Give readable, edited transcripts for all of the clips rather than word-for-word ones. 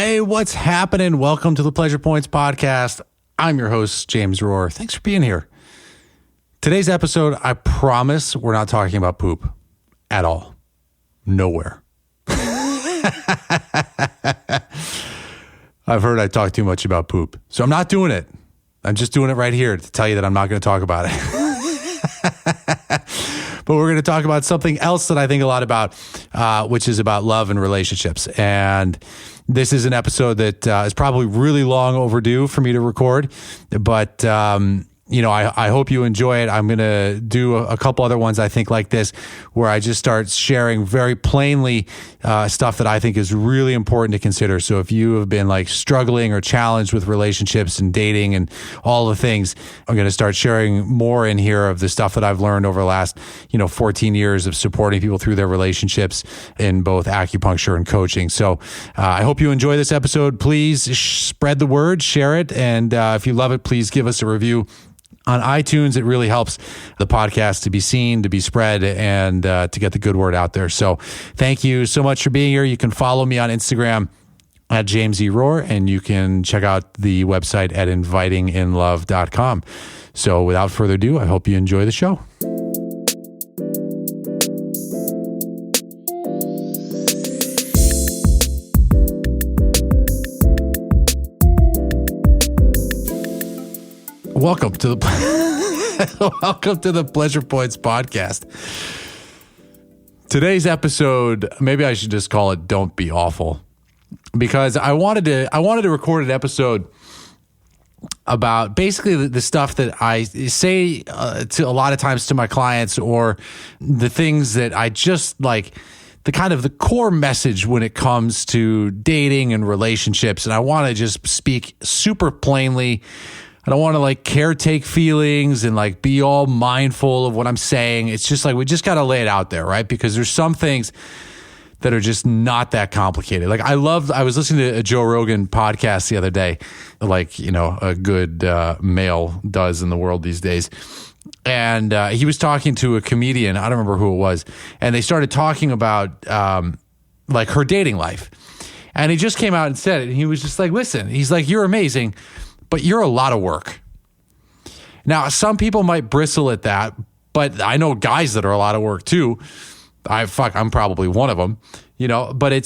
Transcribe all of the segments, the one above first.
Hey, what's happening? Welcome to the Pleasure Points podcast. I'm your host, James Rohr. Thanks for being here. Today's episode, I promise we're not talking about poop at all. Nowhere. I've heard I talk too much about poop, so I'm not doing it. I'm just doing it right here to tell you that I'm not going to talk about it. But we're going to talk about something else that I think a lot about, which is about love and relationships. And this is an episode that is probably really long overdue for me to record, but I hope you enjoy it. I'm going to do a couple other ones, I think, like this, where I just start sharing very plainly stuff that I think is really important to consider. So if you have been like struggling or challenged with relationships and dating and all the things, I'm going to start sharing more in here of the stuff that I've learned over the last, 14 years of supporting people through their relationships in both acupuncture and coaching. So I hope you enjoy this episode. Please spread the word, share it. And if you love it, please give us a review on iTunes. It really helps the podcast to be seen, to be spread, and to get the good word out there. So thank you so much for being here. You can follow me on Instagram at James E. Rohr, and you can check out the website at invitinginlove.com. So without further ado, I hope you enjoy the show. Welcome to the Pleasure Points podcast. Today's episode, maybe I should just call it "Don't Be Awful," because I wanted to record an episode about basically the stuff that I say to a lot of times to my clients, or the things that I just like, the kind of the core message when it comes to dating and relationships. And I want to just speak super plainly. I don't want to like caretake feelings and like be all mindful of what I'm saying. It's just like, we just got to lay it out there, right? Because there's some things that are just not that complicated. Like I was listening to a Joe Rogan podcast the other day, like, a good male does in the world these days. And he was talking to a comedian. I don't remember who it was. And they started talking about like her dating life. And he just came out and said it. And he was just like, listen, he's like, you're amazing, but you're a lot of work. Now, some people might bristle at that, but I know guys that are a lot of work too. I'm probably one of them, but I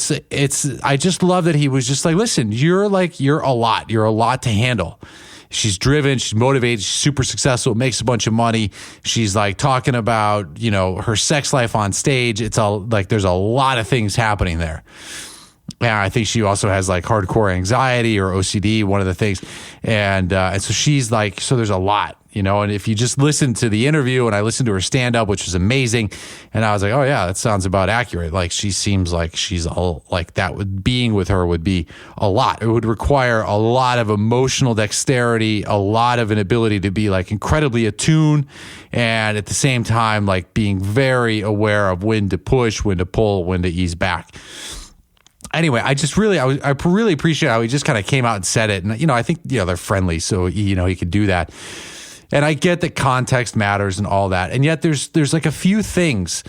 just love that he was just like, listen, you're a lot to handle. She's driven, she's motivated, she's super successful, makes a bunch of money. She's like talking about, her sex life on stage. It's all like, there's a lot of things happening there. Yeah, I think she also has like hardcore anxiety or OCD, one of the things. And so she's like, so there's a lot, and if you just listen to the interview, and I listened to her stand up, which was amazing. And I was like, oh yeah, that sounds about accurate. Like she seems like she's all like that. Being with her would be a lot. It would require a lot of emotional dexterity, a lot of an ability to be like incredibly attuned. And at the same time, like being very aware of when to push, when to pull, when to ease back. Anyway, I really appreciate how he just kind of came out and said it. And, I think, they're friendly, so, he could do that. And I get that context matters and all that. And yet there's like a few things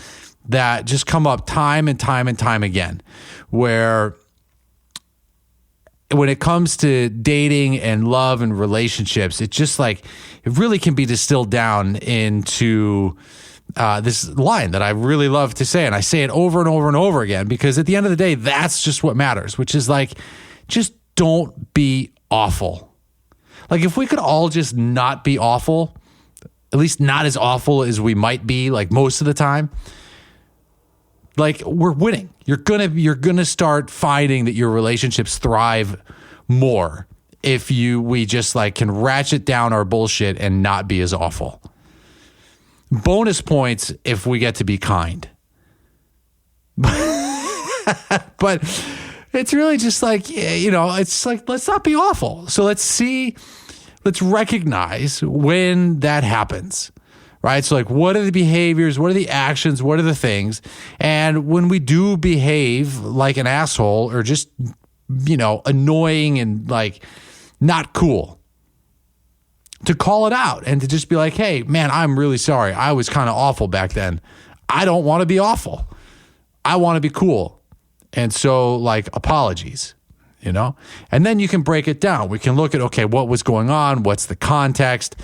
that just come up time and time and time again, where when it comes to dating and love and relationships, it just like, it really can be distilled down into this line that I really love to say, and I say it over and over and over again, because at the end of the day, that's just what matters, which is like, just don't be awful. Like if we could all just not be awful, at least not as awful as we might be, like most of the time, like we're winning. You're gonna start finding that your relationships thrive more if we just like can ratchet down our bullshit and not be as awful. Bonus points if we get to be kind. But it's really just like, it's like, let's not be awful. So let's recognize when that happens, right? So like, what are the behaviors? What are the actions? What are the things? And when we do behave like an asshole or just, annoying and like not cool, to call it out and to just be like, hey, man, I'm really sorry. I was kind of awful back then. I don't want to be awful. I want to be cool. And so like apologies. you know? And then you can break it down. We can look at, okay, what was going on? What's the context?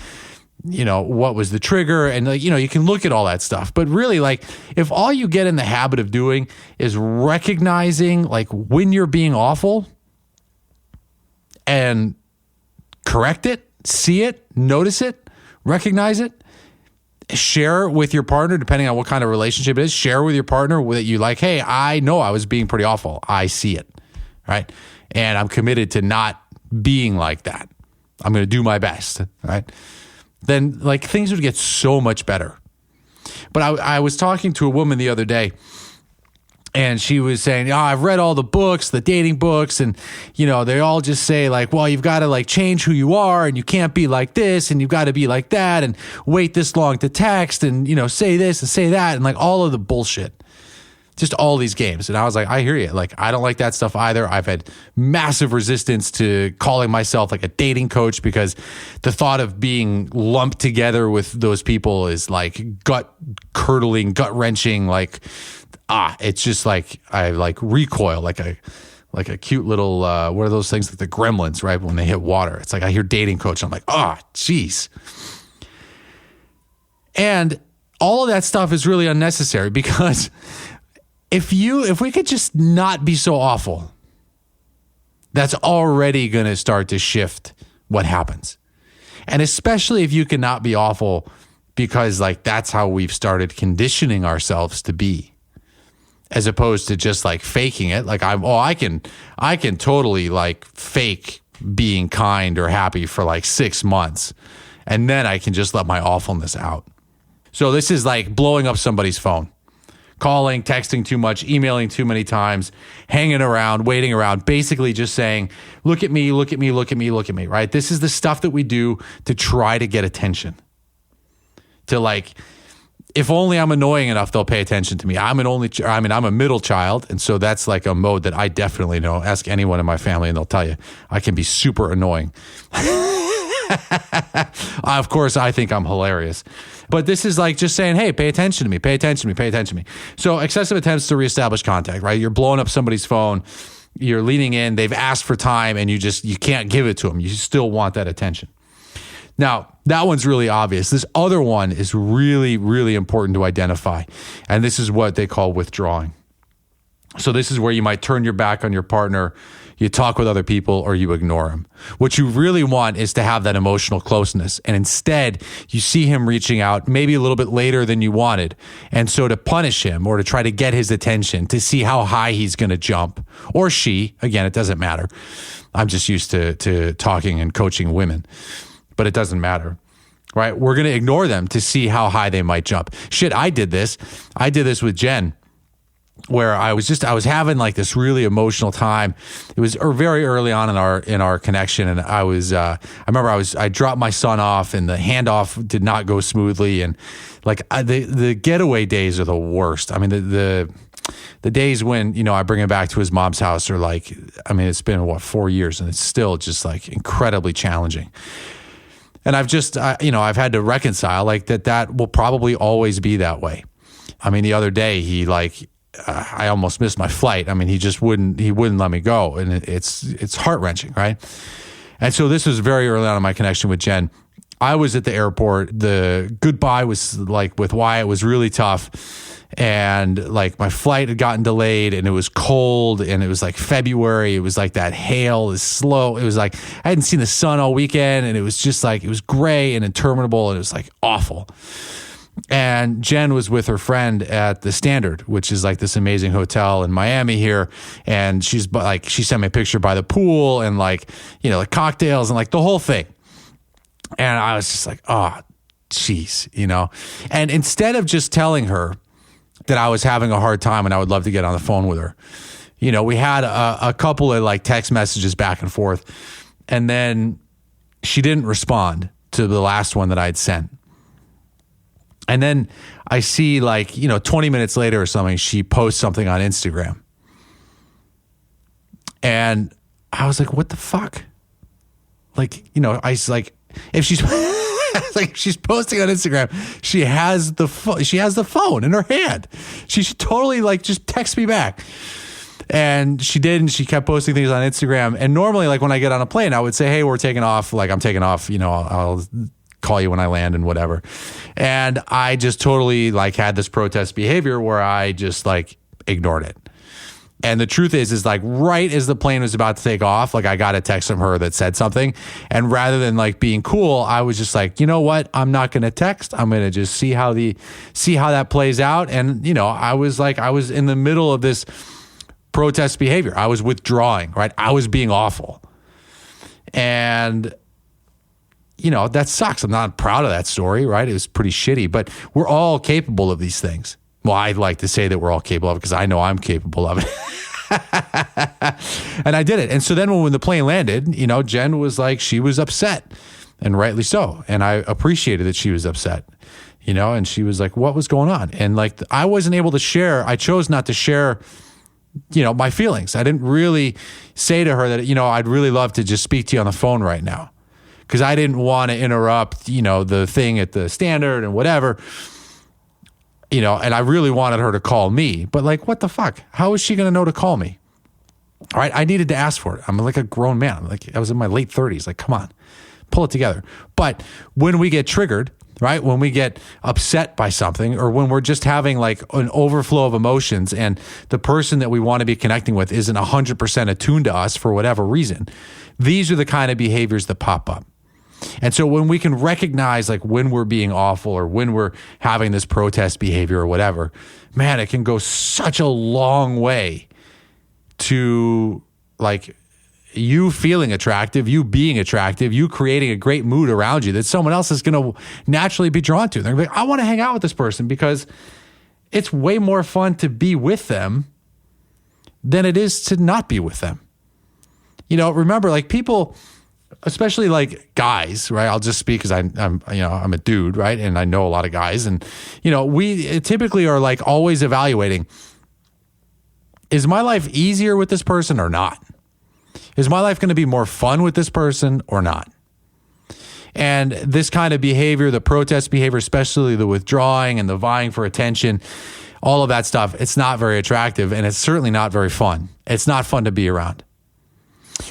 You know, what was the trigger? And like, you know, you can look at all that stuff. But really, like, if all you get in the habit of doing is recognizing like when you're being awful and correct it, see it, notice it, recognize it, share with your partner, depending on what kind of relationship it is, share with your partner that you like, hey, I know I was being pretty awful. I see it, right? And I'm committed to not being like that. I'm going to do my best, right? Then like things would get so much better. But I was talking to a woman the other day, and she was saying, I've read all the books, the dating books, and, you know, they all just say like, well, you've got to like change who you are, and you can't be like this, and you've got to be like that, and wait this long to text, and, you know, say this and say that, and like all of the bullshit. Just all these games. And I was like, I hear you. Like, I don't like that stuff either. I've had massive resistance to calling myself like a dating coach because the thought of being lumped together with those people is like gut curdling, gut wrenching. Like, it's just like, I like recoil like a cute little, what are those things like the gremlins, right? When they hit water. It's like, I hear dating coach. I'm like, geez. And all of that stuff is really unnecessary because if we could just not be so awful, that's already going to start to shift what happens. And especially if you cannot be awful because like that's how we've started conditioning ourselves to be, as opposed to just like faking it. Like I can totally like fake being kind or happy for like 6 months, and then I can just let my awfulness out. So this is like blowing up somebody's phone. Calling, texting too much, emailing too many times, hanging around, waiting around, basically just saying, look at me, look at me, look at me, look at me, right? This is the stuff that we do to try to get attention. To like, if only I'm annoying enough, they'll pay attention to me. I'm a middle child, and so that's like a mode that I definitely know. Ask anyone in my family and they'll tell you, I can be super annoying. Of course, I think I'm hilarious. But this is like just saying, hey, pay attention to me, pay attention to me, pay attention to me. So excessive attempts to reestablish contact, right? You're blowing up somebody's phone, you're leaning in, they've asked for time, and you can't give it to them. You still want that attention. Now, that one's really obvious. This other one is really, really important to identify. And this is what they call withdrawing. So this is where you might turn your back on your partner, you talk with other people, or you ignore him. What you really want is to have that emotional closeness. And instead, you see him reaching out maybe a little bit later than you wanted. And so to punish him or to try to get his attention, to see how high he's going to jump, or she, again, it doesn't matter. I'm just used to talking and coaching women, but it doesn't matter. Right? We're going to ignore them to see how high they might jump. Shit, I did this with Jen, where I was having like this really emotional time. It was very early on in our connection, and I remember I dropped my son off, and the handoff did not go smoothly, and like the getaway days are the worst. I mean the days when, you know, I bring him back to his mom's house are like, I mean, it's been 4 years, and it's still just like incredibly challenging. And I've had to reconcile like that will probably always be that way. I mean, the other day I almost missed my flight. I mean, he wouldn't let me go. And it's heart-wrenching, right? And so this was very early on in my connection with Jen. I was at the airport. The goodbye was like with Wyatt was really tough. And like my flight had gotten delayed, and it was cold, and it was like February. It was like that hail is slow. It was like I hadn't seen the sun all weekend, and it was just like it was gray and interminable, and it was like awful. And Jen was with her friend at the Standard, which is like this amazing hotel in Miami here. And she sent me a picture by the pool and like, you know, like cocktails and like the whole thing. And I was just like, oh, geez, you know. And instead of just telling her that I was having a hard time and I would love to get on the phone with her, you know, we had a couple of like text messages back and forth. And then she didn't respond to the last one that I'd sent. And then I see 20 minutes later or something, she posts something on Instagram. And I was like, what the fuck? Like, you know, I was like, if she's like, she's posting on Instagram, she has the phone in her hand. She should totally just text me back. And she did, and she kept posting things on Instagram. And normally, like when I get on a plane, I would say, hey, we're taking off. Like I'm taking off, I'll call you when I land and whatever. And I just totally like had this protest behavior where I just like ignored it. And the truth is like right as the plane was about to take off, like I got a text from her that said something. And rather than like being cool, I was just like, you know what? I'm not going to text. I'm going to just see how that plays out. And, I was in the middle of this protest behavior. I was withdrawing, right? I was being awful. And, that sucks. I'm not proud of that story, right? It was pretty shitty, but we're all capable of these things. Well, I'd like to say that we're all capable of it because I know I'm capable of it. And I did it. And so then when the plane landed, Jen was like, she was upset, and rightly so. And I appreciated that she was upset, and she was like, what was going on? And like, I wasn't able to share. I chose not to share, my feelings. I didn't really say to her that, I'd really love to just speak to you on the phone right now, because I didn't want to interrupt, the thing at the Standard and whatever. And I really wanted her to call me, but like, what the fuck? How is she going to know to call me? All right. I needed to ask for it. I'm like a grown man. I was in my late 30s. Like, come on, pull it together. But when we get triggered, right? When we get upset by something, or when we're just having like an overflow of emotions and the person that we want to be connecting with isn't 100% attuned to us for whatever reason, these are the kind of behaviors that pop up. And so when we can recognize like when we're being awful or when we're having this protest behavior or whatever, man, it can go such a long way to like you feeling attractive, you being attractive, you creating a great mood around you that someone else is going to naturally be drawn to. They're going to be like, I want to hang out with this person because it's way more fun to be with them than it is to not be with them. Remember, like people, especially like guys, right? I'll just speak because I'm a dude, right? And I know a lot of guys, and we typically are like always evaluating: is my life easier with this person or not? Is my life going to be more fun with this person or not? And this kind of behavior, the protest behavior, especially the withdrawing and the vying for attention, all of that stuff, it's not very attractive, and it's certainly not very fun. It's not fun to be around.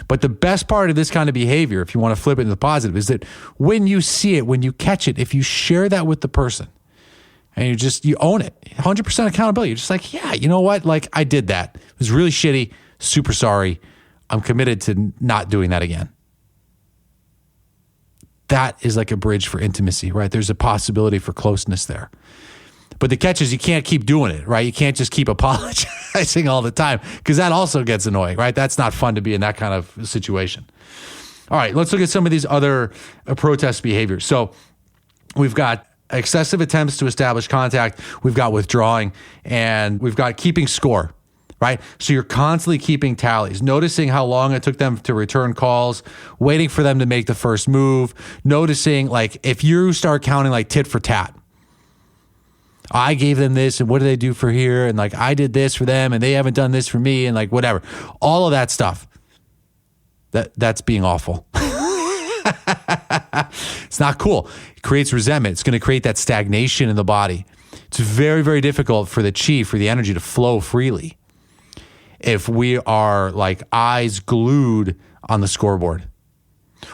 But the best part of this kind of behavior, if you want to flip it into the positive, is that when you see it, when you catch it, if you share that with the person and you own it, 100% accountability, you're just like, yeah, you know what? Like I did that. It was really shitty. Super sorry. I'm committed to not doing that again. That is like a bridge for intimacy, right? There's a possibility for closeness there. But the catch is you can't keep doing it, right? You can't just keep apologizing all the time, because that also gets annoying, right? That's not fun to be in that kind of situation. All right, let's look at some of these other protest behaviors. So we've got excessive attempts to establish contact, we've got withdrawing, and we've got keeping score, right? So you're constantly keeping tallies, noticing how long it took them to return calls, waiting for them to make the first move, noticing like if you start counting like tit for tat, I gave them this and what do they do for here? And like, I did this for them and they haven't done this for me and like, whatever, all of that stuff, that's being awful. It's not cool. It creates resentment. It's going to create that stagnation in the body. It's very, very difficult for the chi, for the energy to flow freely if we are like eyes glued on the scoreboard,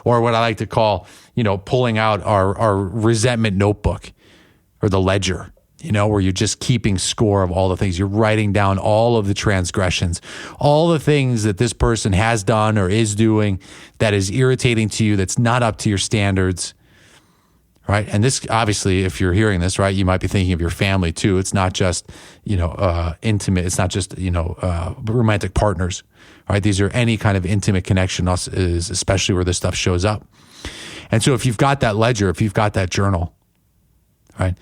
or what I like to call, pulling out our resentment notebook or the ledger. Where you're just keeping score of all the things. You're writing down all of the transgressions, all the things that this person has done or is doing that is irritating to you, that's not up to your standards, right? And this, obviously, if you're hearing this, right, you might be thinking of your family too. It's not just, intimate. It's not just, romantic partners, right? These are any kind of intimate connection, especially where this stuff shows up. And so if you've got that ledger, if you've got that journal, right,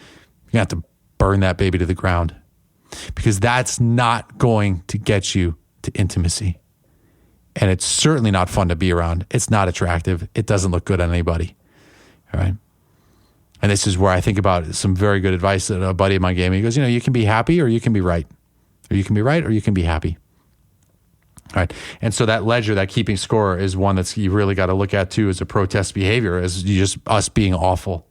you have to burn that baby to the ground, because that's not going to get you to intimacy. And it's certainly not fun to be around. It's not attractive. It doesn't look good on anybody. All right. And this is where I think about some very good advice that a buddy of mine gave me. He goes, you can be happy or you can be right. Or you can be right or you can be happy. All right. And so that ledger, that keeping score, is one that's you really got to look at too as a protest behavior, as just us being awful.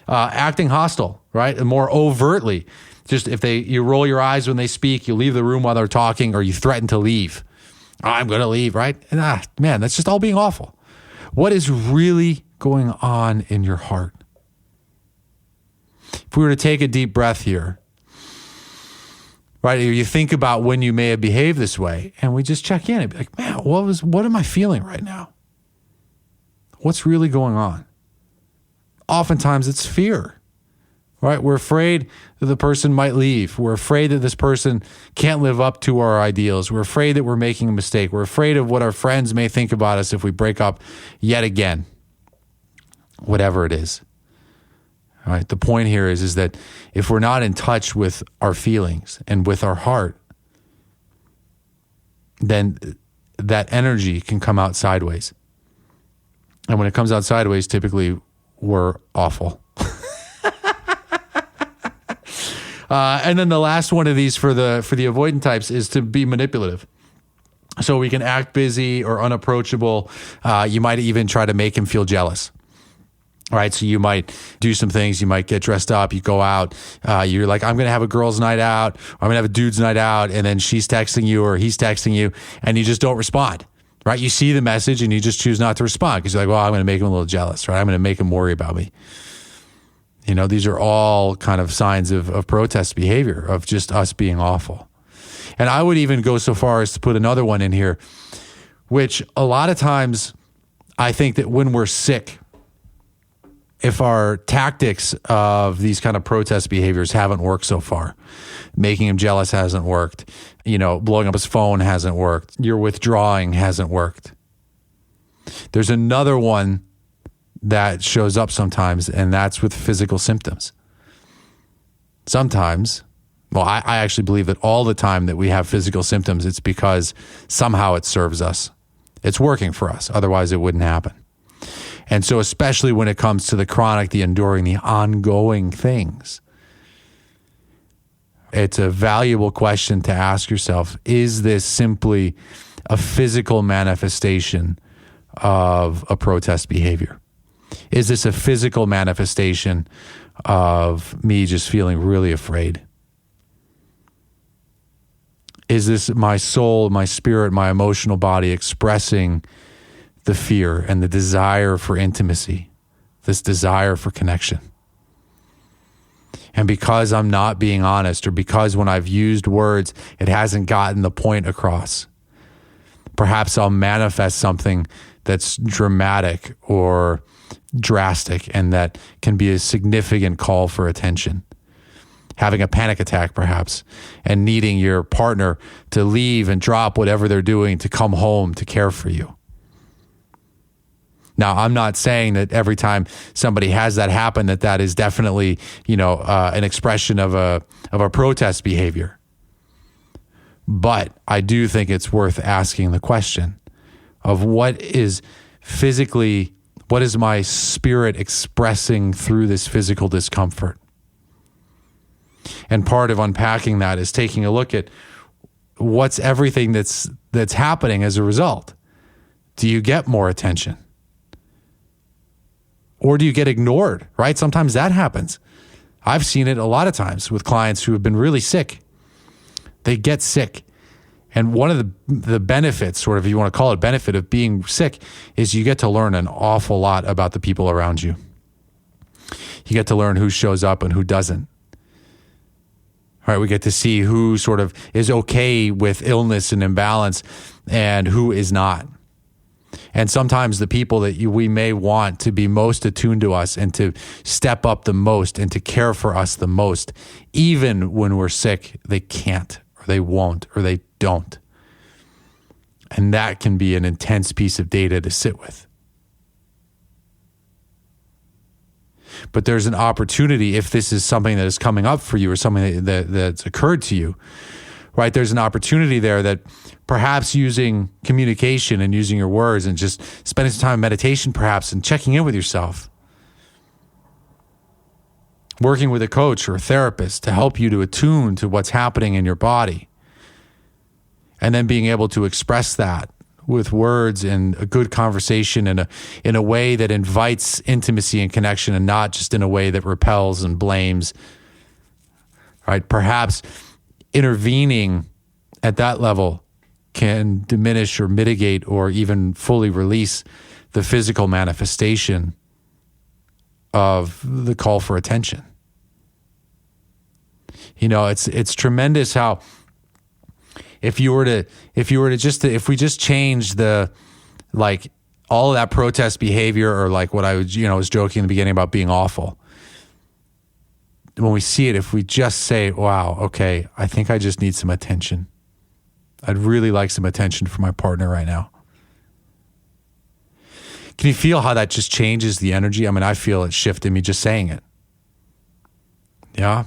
Acting hostile, right? And more overtly. Just if you roll your eyes when they speak, you leave the room while they're talking, or you threaten to leave. I'm going to leave, right? And, man, that's just all being awful. What is really going on in your heart? If we were to take a deep breath here, right, you think about when you may have behaved this way, and we just check in and be like, man, what am I feeling right now? What's really going on? Oftentimes it's fear. Right? We're afraid that the person might leave. We're afraid that this person can't live up to our ideals. We're afraid that we're making a mistake. We're afraid of what our friends may think about us if we break up yet again. Whatever it is. All right? The point here is that if we're not in touch with our feelings and with our heart, then that energy can come out sideways. And when it comes out sideways, typically we're awful. And then the last one of these for the avoidant types is to be manipulative. So we can act busy or unapproachable. You might even try to make him feel jealous. All right, so you might do some things. You might get dressed up. You go out. You're like, I'm going to have a girls' night out. Or I'm going to have a dude's night out. And then she's texting you or he's texting you, and you just don't respond. Right? You see the message and you just choose not to respond because you're like, well, I'm going to make him a little jealous. Right? I'm going to make him worry about me. You know, these are all kind of signs of protest behavior, of just us being awful. And I would even go so far as to put another one in here, which a lot of times I think that when we're sick, if our tactics of these kind of protest behaviors haven't worked so far, making him jealous hasn't worked, blowing up his phone hasn't worked, your withdrawing hasn't worked. There's another one that shows up sometimes, and that's with physical symptoms. Sometimes, well, I actually believe that all the time that we have physical symptoms, it's because somehow it serves us. It's working for us. Otherwise, it wouldn't happen. And so especially when it comes to the chronic, the enduring, the ongoing things, it's a valuable question to ask yourself, is this simply a physical manifestation of a protest behavior? Is this a physical manifestation of me just feeling really afraid? Is this my soul, my spirit, my emotional body expressing the fear and the desire for intimacy, this desire for connection? And because I'm not being honest, or because when I've used words, it hasn't gotten the point across, perhaps I'll manifest something that's dramatic or drastic and that can be a significant call for attention. Having a panic attack, perhaps, and needing your partner to leave and drop whatever they're doing to come home to care for you. Now, I'm not saying that every time somebody has that happen, that is definitely, an expression of a protest behavior. But I do think it's worth asking the question of what is my spirit expressing through this physical discomfort? And part of unpacking that is taking a look at what's everything that's happening as a result. Do you get more attention? Or do you get ignored, right? Sometimes that happens. I've seen it a lot of times with clients who have been really sick. They get sick. And one of the benefits, sort of, if you want to call it benefit, of being sick is you get to learn an awful lot about the people around you. You get to learn who shows up and who doesn't. All right, we get to see who sort of is okay with illness and imbalance and who is not. And sometimes the people that we may want to be most attuned to us and to step up the most and to care for us the most, even when we're sick, they can't, or they won't, or they don't. And that can be an intense piece of data to sit with. But there's an opportunity, if this is something that is coming up for you or something that's occurred to you, right? There's an opportunity there that perhaps using communication and using your words and just spending some time in meditation perhaps and checking in with yourself, working with a coach or a therapist to help you to attune to what's happening in your body, and then being able to express that with words and a good conversation in a way that invites intimacy and connection and not just in a way that repels and blames. right? Perhaps intervening at that level can diminish or mitigate or even fully release the physical manifestation of the call for attention. You know, it's tremendous how if we just change the, like, all of that protest behavior, or like what I was joking in the beginning about being awful. When we see it, if we just say, wow, okay, I think I just need some attention. I'd really like some attention from my partner right now. Can you feel how that just changes the energy? I mean, I feel it shifting me just saying it. Yeah.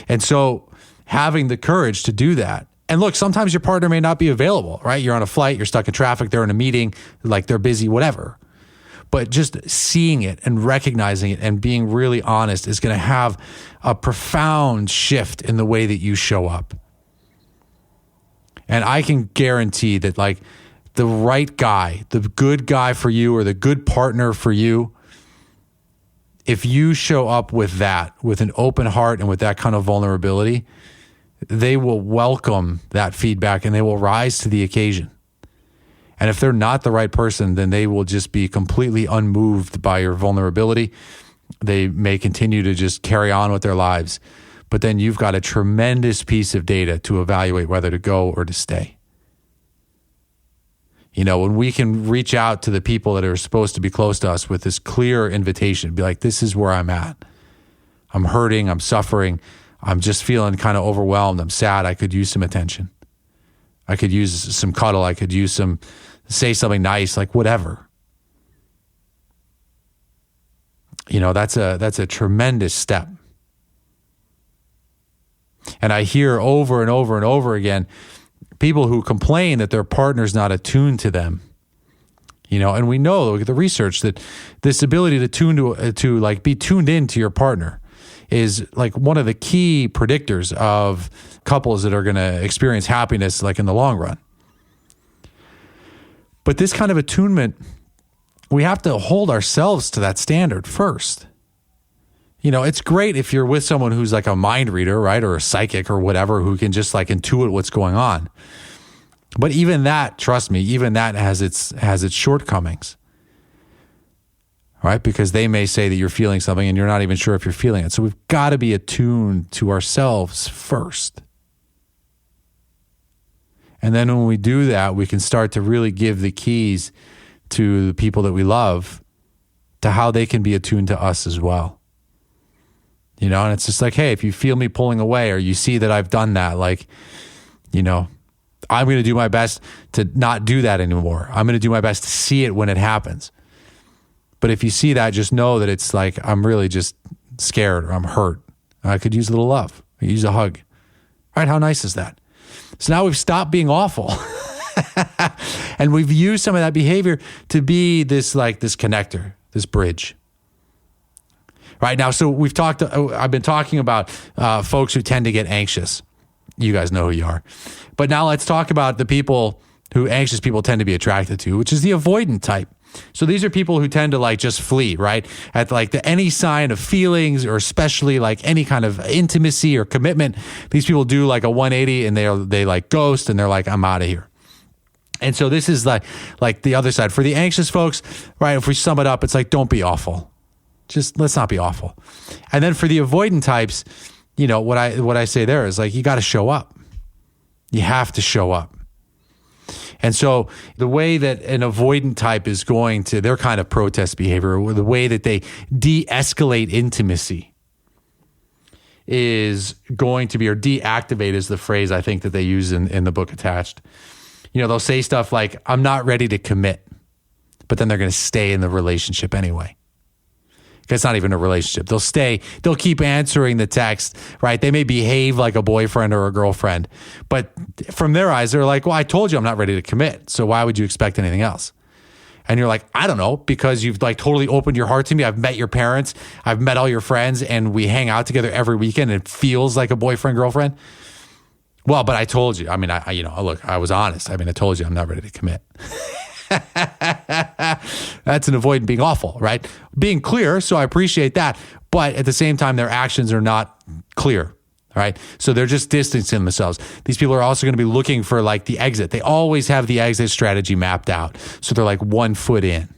And so having the courage to do that. And look, sometimes your partner may not be available, right? You're on a flight, you're stuck in traffic, they're in a meeting, like they're busy, whatever. But just seeing it and recognizing it and being really honest is going to have a profound shift in the way that you show up. And I can guarantee that, like, the right guy, the good guy for you, or the good partner for you, if you show up with that, with an open heart and with that kind of vulnerability, they will welcome that feedback and they will rise to the occasion. And if they're not the right person, then they will just be completely unmoved by your vulnerability. They may continue to just carry on with their lives. But then you've got a tremendous piece of data to evaluate whether to go or to stay. You know, when we can reach out to the people that are supposed to be close to us with this clear invitation, be like, this is where I'm at. I'm hurting, I'm suffering, I'm just feeling kind of overwhelmed, I'm sad, I could use some attention. I could use some cuddle, I could use say something nice, like whatever. You know, that's a tremendous step. And I hear over and over and over again people who complain that their partner's not attuned to them. You know, and we know, look at the research, that this ability to tune to like be tuned into your partner is like one of the key predictors of couples that are going to experience happiness, like in the long run. But this kind of attunement, we have to hold ourselves to that standard first. You know, it's great if you're with someone who's like a mind reader, right? Or a psychic or whatever, who can just like intuit what's going on. But even that, trust me, even that has its shortcomings, right? Because they may say that you're feeling something and you're not even sure if you're feeling it. So we've got to be attuned to ourselves first. And then when we do that, we can start to really give the keys to the people that we love to how they can be attuned to us as well. You know, and it's just like, hey, if you feel me pulling away or you see that I've done that, like, you know, I'm going to do my best to not do that anymore. I'm going to do my best to see it when it happens. But if you see that, just know that it's like, I'm really just scared or I'm hurt. I could use a little love. I could use a hug. All right, how nice is that? So now we've stopped being awful. And we've used some of that behavior to be this connector, this bridge. Right now, so I've been talking about folks who tend to get anxious. You guys know who you are. But now let's talk about the people who anxious people tend to be attracted to, which is the avoidant type. So these are people who tend to like just flee, right? At like any sign of feelings, or especially like any kind of intimacy or commitment, these people do like a 180 and they like ghost and they're like, I'm out of here. And so this is like the other side. For the anxious folks, right, if we sum it up, it's like, don't be awful. Just let's not be awful. And then for the avoidant types, you know, what I say there is like, you got to show up. You have to show up. And so the way that an avoidant type is going to, their kind of protest behavior, or the way that they de-escalate intimacy is going to be, or deactivate is the phrase I think that they use in the book attached. You know, they'll say stuff like, I'm not ready to commit, but then they're going to stay in the relationship anyway. It's not even a relationship. They'll keep answering the text, right? They may behave like a boyfriend or a girlfriend, but from their eyes, they're like, well, I told you I'm not ready to commit. So why would you expect anything else? And you're like, I don't know, because you've like totally opened your heart to me. I've met your parents. I've met all your friends, and we hang out together every weekend. And it feels like a boyfriend, girlfriend. Well, but I told you, I mean, look, I was honest. I mean, I told you I'm not ready to commit. That's an avoidant being awful, right? Being clear, so I appreciate that. But at the same time, their actions are not clear, right? So they're just distancing themselves. These people are also going to be looking for like the exit. They always have the exit strategy mapped out. So they're like 1 foot in.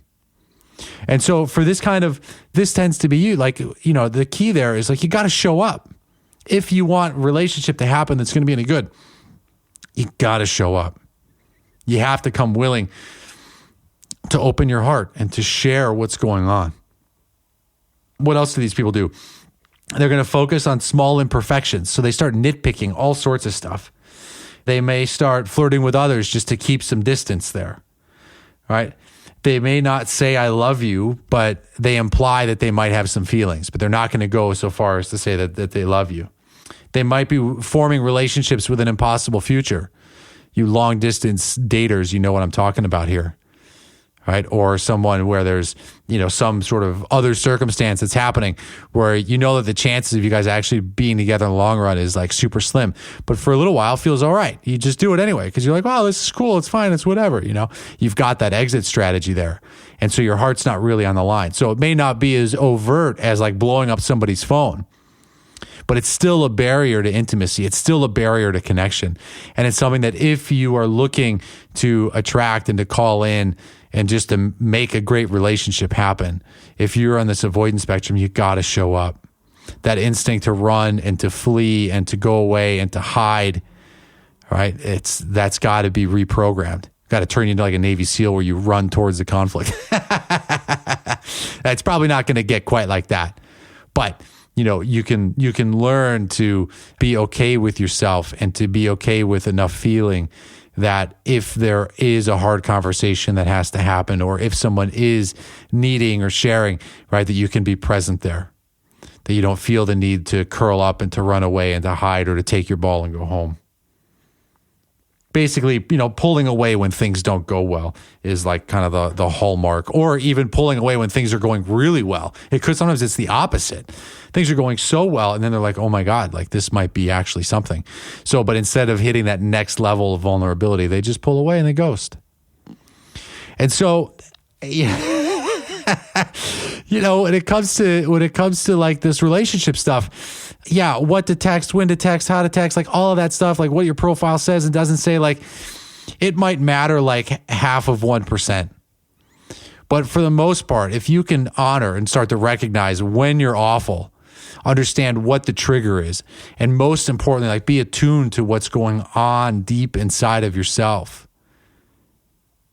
And so for this tends to be you. Like, the key there is like, you got to show up. If you want relationship to happen that's going to be any good, you got to show up. You have to come willing to open your heart and to share what's going on. What else do these people do? They're going to focus on small imperfections. So they start nitpicking all sorts of stuff. They may start flirting with others just to keep some distance there, right? They may not say, I love you, but they imply that they might have some feelings, but they're not going to go so far as to say that they love you. They might be forming relationships with an impossible future. You long distance daters, you know what I'm talking about here. Right? Or someone where there's, some sort of other circumstance that's happening where that the chances of you guys actually being together in the long run is like super slim. But for a little while, it feels all right. You just do it anyway because you're like, wow, this is cool. It's fine. It's whatever. You've got that exit strategy there. And so your heart's not really on the line. So it may not be as overt as like blowing up somebody's phone, but it's still a barrier to intimacy. It's still a barrier to connection. And it's something that if you are looking to attract and to call in and just to make a great relationship happen, if you're on this avoidance spectrum, you got to show up. That instinct to run and to flee and to go away and to hide, right? That's got to be reprogrammed. Got to turn you into like a Navy SEAL where you run towards the conflict. It's probably not going to get quite like that, but you can learn to be okay with yourself and to be okay with enough feeling that if there is a hard conversation that has to happen, or if someone is needing or sharing, right, that you can be present there, that you don't feel the need to curl up and to run away and to hide or to take your ball and go home. Basically, pulling away when things don't go well is like kind of the hallmark, or even pulling away when things are going really well. Sometimes it's the opposite. Things are going so well, and then they're like, oh my God, like this might be actually something. So, but instead of hitting that next level of vulnerability, they just pull away and they ghost. And so, when it comes to like this relationship stuff, what to text, when to text, how to text, like all of that stuff, like what your profile says and doesn't say, like it might matter like 0.5%. But for the most part, if you can honor and start to recognize when you're awful, understand what the trigger is, and most importantly, like be attuned to what's going on deep inside of yourself,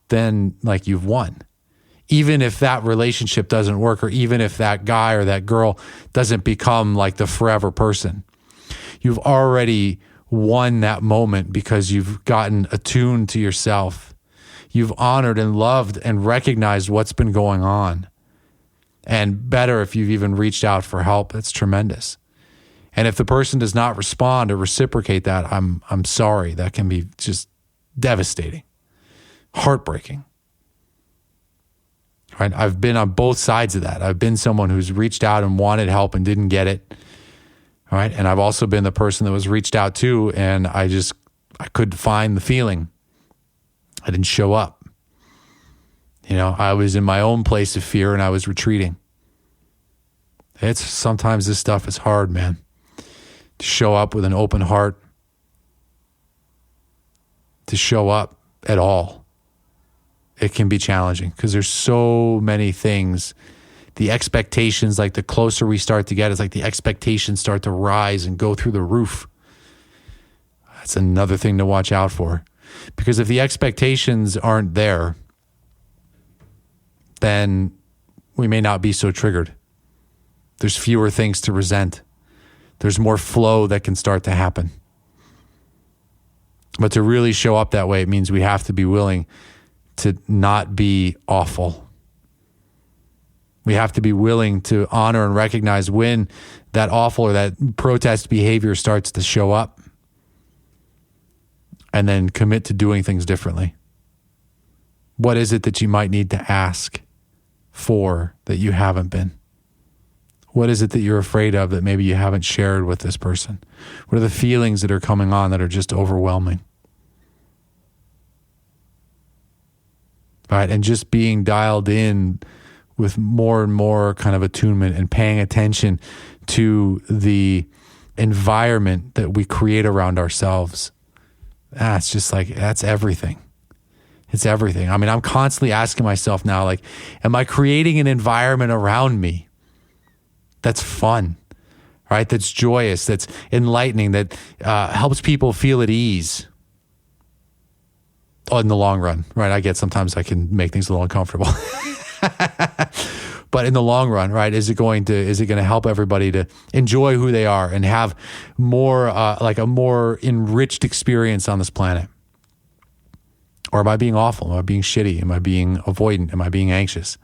then like you've won. Even if that relationship doesn't work, or even if that guy or that girl doesn't become like the forever person, you've already won that moment because you've gotten attuned to yourself. You've honored and loved and recognized what's been going on. And better if you've even reached out for help. That's tremendous. And if the person does not respond or reciprocate that, I'm sorry. That can be just devastating, heartbreaking. Right? I've been on both sides of that. I've been someone who's reached out and wanted help and didn't get it. All right. And I've also been the person that was reached out to, and I couldn't find the feeling. I didn't show up. I was in my own place of fear and I was retreating. Sometimes this stuff is hard, man. To show up with an open heart, to show up at all. It can be challenging because there's so many things. The expectations, like the closer we start to get, it's like the expectations start to rise and go through the roof. That's another thing to watch out for. Because if the expectations aren't there, then we may not be so triggered. There's fewer things to resent. There's more flow that can start to happen. But to really show up that way, it means we have to be willing to not be awful. We have to be willing to honor and recognize when that awful or that protest behavior starts to show up, and then commit to doing things differently. What is it that you might need to ask for that you haven't been? What is it that you're afraid of that maybe you haven't shared with this person? What are the feelings that are coming on that are just overwhelming? Right? And just being dialed in with more and more kind of attunement and paying attention to the environment that we create around ourselves, it's just like, that's everything. It's everything. I mean, I'm constantly asking myself now, like, am I creating an environment around me that's fun, right? That's joyous, that's enlightening, that helps people feel at ease in the long run, right? I get sometimes I can make things a little uncomfortable. But in the long run, right, is it going to help everybody to enjoy who they are and have more like a more enriched experience on this planet? Or am I being awful? Am I being shitty? Am I being avoidant? Am I being anxious?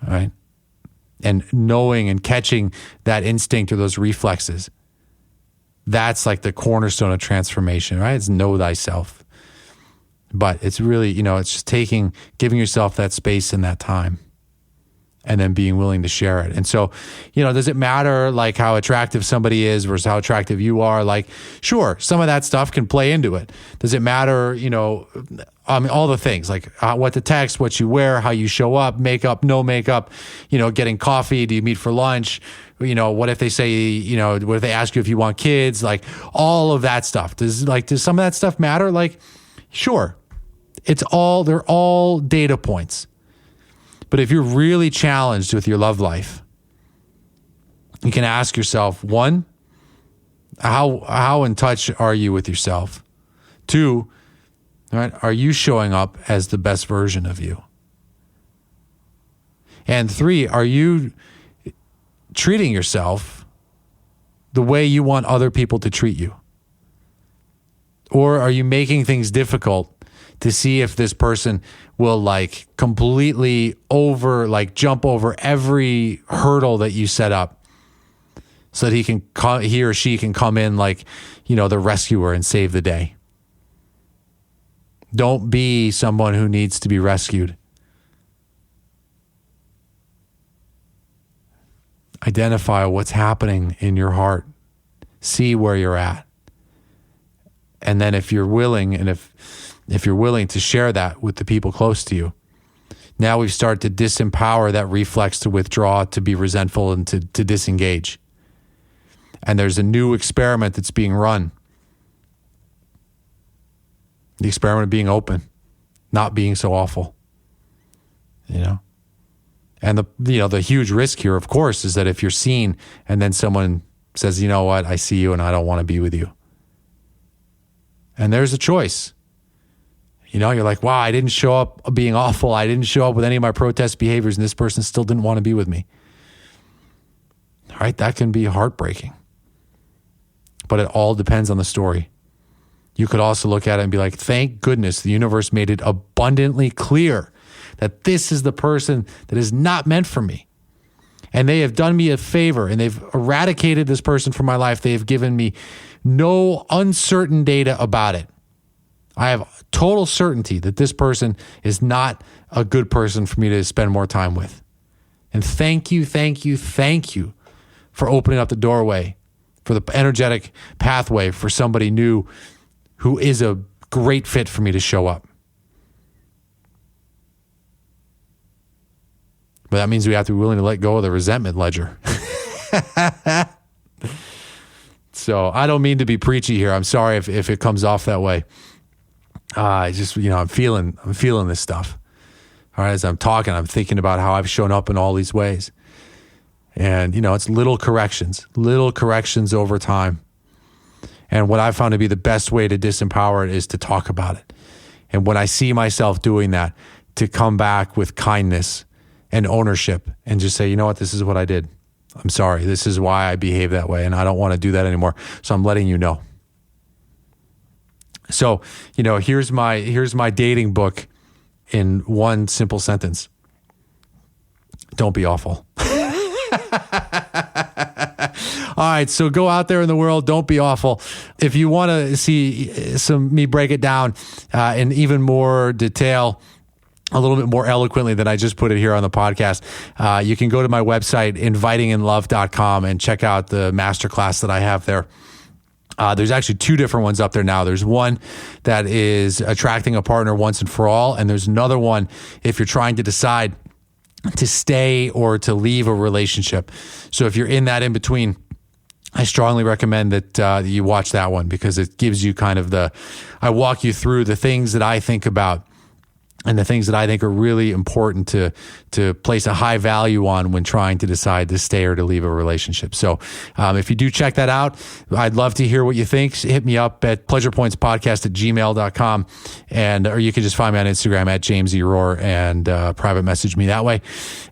All right? And knowing and catching that instinct or those reflexes, that's like the cornerstone of transformation, right? It's know thyself. But it's really, it's just giving yourself that space and that time, and then being willing to share it. And so, does it matter like how attractive somebody is versus how attractive you are? Like, sure, some of that stuff can play into it. Does it matter, all the things like what to text, what you wear, how you show up, makeup, no makeup, getting coffee, do you meet for lunch? What if they say, what if they ask you if you want kids? Like all of that stuff. Does some of that stuff matter? Like, sure, they're all data points. But if you're really challenged with your love life, you can ask yourself, one, how in touch are you with yourself? Two, right, are you showing up as the best version of you? And three, are you treating yourself the way you want other people to treat you? Or are you making things difficult to see if this person will like completely jump over every hurdle that you set up so that he or she can come in like, the rescuer and save the day? Don't be someone who needs to be rescued. Identify what's happening in your heart. See where you're at. And then if you're willing, and if you're willing to share that with the people close to you, now we've started to disempower that reflex to withdraw, to be resentful, and to disengage. And there's a new experiment that's being run. The experiment of being open, not being so awful. And the huge risk here, of course, is that if you're seen and then someone says, you know what, I see you and I don't want to be with you. And there's a choice. You're like, wow, I didn't show up being awful. I didn't show up with any of my protest behaviors, and this person still didn't want to be with me. All right, that can be heartbreaking. But it all depends on the story. You could also look at it and be like, thank goodness the universe made it abundantly clear that this is the person that is not meant for me. And they have done me a favor, and they've eradicated this person from my life. They have given me no uncertain data about it. I have total certainty that this person is not a good person for me to spend more time with. And thank you for opening up the doorway, for the energetic pathway for somebody new who is a great fit for me to show up. But that means we have to be willing to let go of the resentment ledger. So I don't mean to be preachy here. I'm sorry if it comes off that way. I'm feeling this stuff. All right, as I'm talking, I'm thinking about how I've shown up in all these ways. And, it's little corrections over time. And what I found to be the best way to disempower it is to talk about it. And when I see myself doing that, to come back with kindness and ownership and just say, you know what, this is what I did. I'm sorry. This is why I behave that way, and I don't want to do that anymore. So I'm letting you know. So, here's my dating book in one simple sentence. Don't be awful. All right, so go out there in the world. Don't be awful. If you want to see me break it down in even more detail, a little bit more eloquently than I just put it here on the podcast, you can go to my website, invitinginlove.com, and check out the masterclass that I have there. There's actually two different ones up there now. There's one that is attracting a partner once and for all, and there's another one if you're trying to decide to stay or to leave a relationship. So if you're in that in between, I strongly recommend that you watch that one, because it gives you kind of I walk you through the things that I think about and the things that I think are really important to place a high value on when trying to decide to stay or to leave a relationship. So if you do check that out, I'd love to hear what you think. Hit me up at pleasurepointspodcast@gmail.com, or you can just find me on Instagram at James E. Rohr and private message me that way.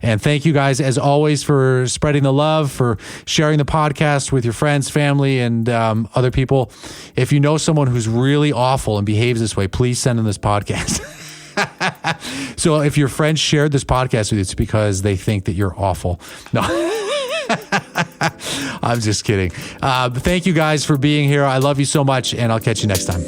And thank you guys, as always, for spreading the love, for sharing the podcast with your friends, family, and other people. If you know someone who's really awful and behaves this way, please send them this podcast. So if your friends shared this podcast with you, it's because they think that you're awful. No, I'm just kidding. Thank you guys for being here. I love you so much, and I'll catch you next time.